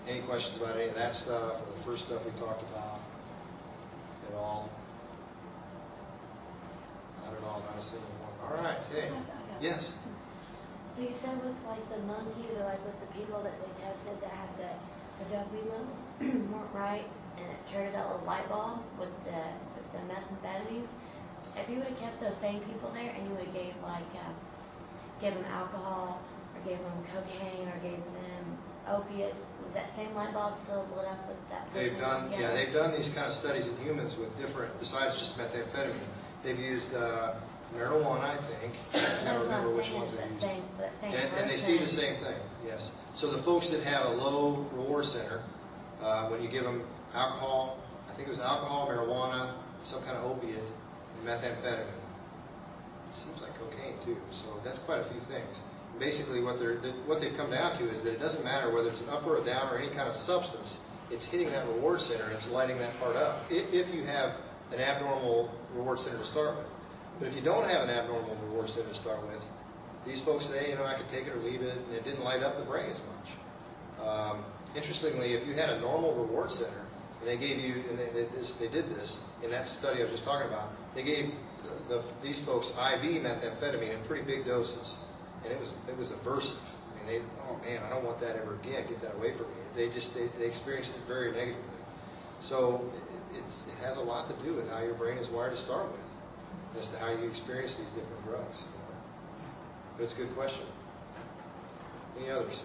Any questions about any of that stuff or the first stuff we talked about at all? Not at all, not a single one. All right, hey. Yes? So you said with like the monkeys or like with the people that they tested that had the dopamine levels weren't right and it triggered that little light bulb with the methamphetamines, if you would have kept those same people there and you would have gave them alcohol or gave them cocaine or gave them opiates, would that same light bulb still lit up with that person? They've done these kind of studies in humans with different, besides just methamphetamine. They've used marijuana, I think. I gotta remember which ones they used. And they see the same thing, yes. So the folks that have a low reward center, when you give them alcohol, I think it was alcohol, marijuana, some kind of opiate, and methamphetamine. It seems like cocaine too, so that's quite a few things. Basically what they've come down to is that it doesn't matter whether it's an up or a down or any kind of substance, it's hitting that reward center and it's lighting that part up. If you have an abnormal reward center to start with. But if you don't have an abnormal reward center to start with, these folks say, I could take it or leave it, and it didn't light up the brain as much. Interestingly, if you had a normal reward center, and they gave you, and they did this in that study I was just talking about, they gave these folks IV methamphetamine in pretty big doses, and it was aversive. I mean, oh man, I don't want that ever again. Get that away from me. They experienced it very negatively. So it has a lot to do with how your brain is wired to start with, as to how you experience these different drugs. But it's a good question. Any others?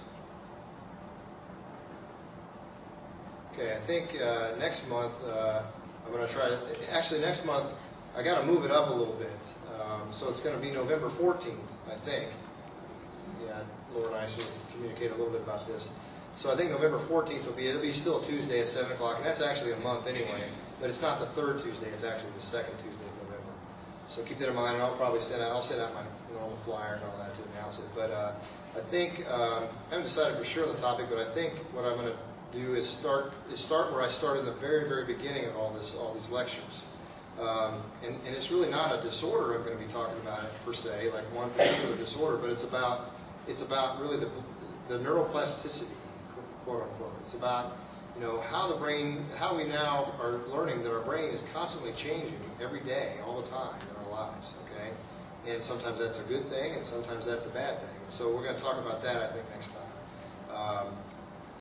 Okay, I think next month I'm going to try to, actually next month I got to move it up a little bit. So it's going to be November 14th, I think. Yeah, Laura and I should communicate a little bit about this. So I think November 14th it'll be still a Tuesday at 7 o'clock, and that's actually a month anyway, but it's not the third Tuesday, it's actually the second Tuesday of November. So keep that in mind, and I'll send out my normal flyer and all that to announce it. But I think, I haven't decided for sure on the topic, but I think what I'm going to do is start where I started in the very, very beginning of all these lectures. And it's really not a disorder I'm going to be talking about it per se, like one particular disorder, but it's about really the neuroplasticity, quote unquote. It's about how we now are learning that our brain is constantly changing every day, all the time in our lives. Okay, and sometimes that's a good thing, and sometimes that's a bad thing. And so we're going to talk about that, I think, next time.